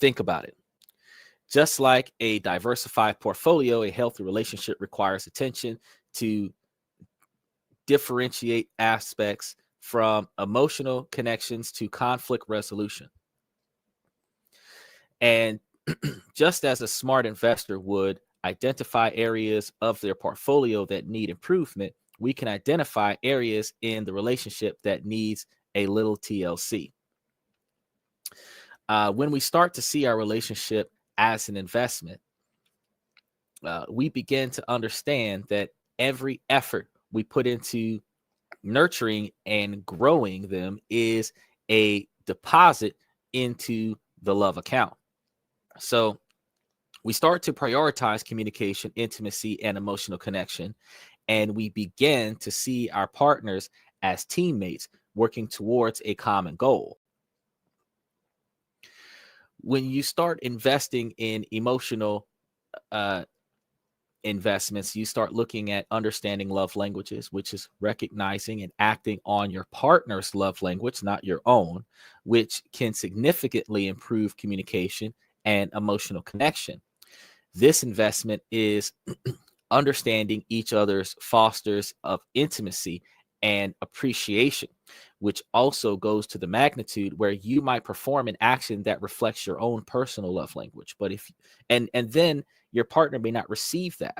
Think about it. Just like a diversified portfolio, a healthy relationship requires attention to differentiate aspects from emotional connections to conflict resolution. And just as a smart investor would identify areas of their portfolio that need improvement, we can identify areas in the relationship that needs a little TLC. When we start to see our relationship as an investment, we begin to understand that every effort we put into nurturing and growing them is a deposit into the love account. So we start to prioritize communication, intimacy, and emotional connection, and we begin to see our partners as teammates working towards a common goal. When you start investing in emotional investments, you start looking at understanding love languages, which is recognizing and acting on your partner's love language, not your own, which can significantly improve communication and emotional connection. This investment is understanding each other's fosters of intimacy and appreciation, which also goes to the magnitude where you might perform an action that reflects your own personal love language. But if and then your partner may not receive that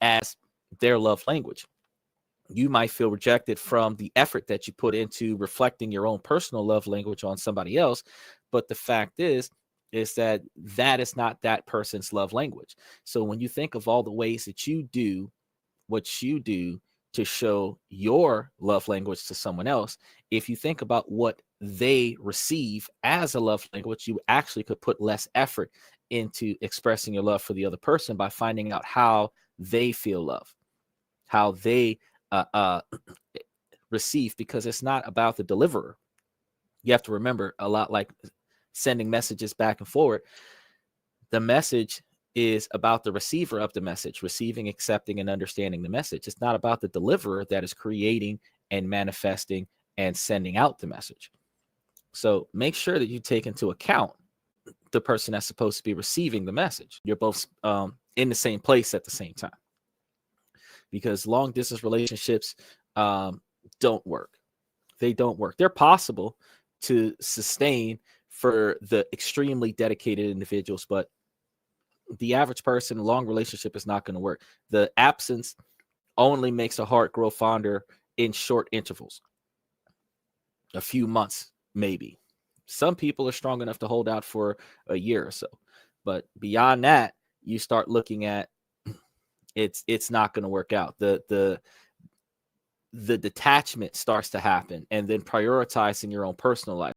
as their love language. You might feel rejected from the effort that you put into reflecting your own personal love language on somebody else. But the fact is that that is not that person's love language. So when you think of all the ways that you do what you do to show your love language to someone else, if you think about what they receive as a love language, you actually could put less effort into expressing your love for the other person by finding out how they feel love, how they receive, because it's not about the deliverer. You have to remember, a lot like sending messages back and forward, the message is about the receiver of the message, receiving, accepting, and understanding the message. It's not about the deliverer that is creating and manifesting and sending out the message. So make sure that you take into account the person that's supposed to be receiving the message. You're both in the same place at the same time, because long distance relationships don't work. They don't work. They're possible to sustain for the extremely dedicated individuals, but the average person, long relationship is not going to work. The absence only makes a heart grow fonder in short intervals, a few months, maybe. Some people are strong enough to hold out for a year or so, but beyond that, you start looking at it's not going to work out. The detachment starts to happen, and then prioritizing your own personal life.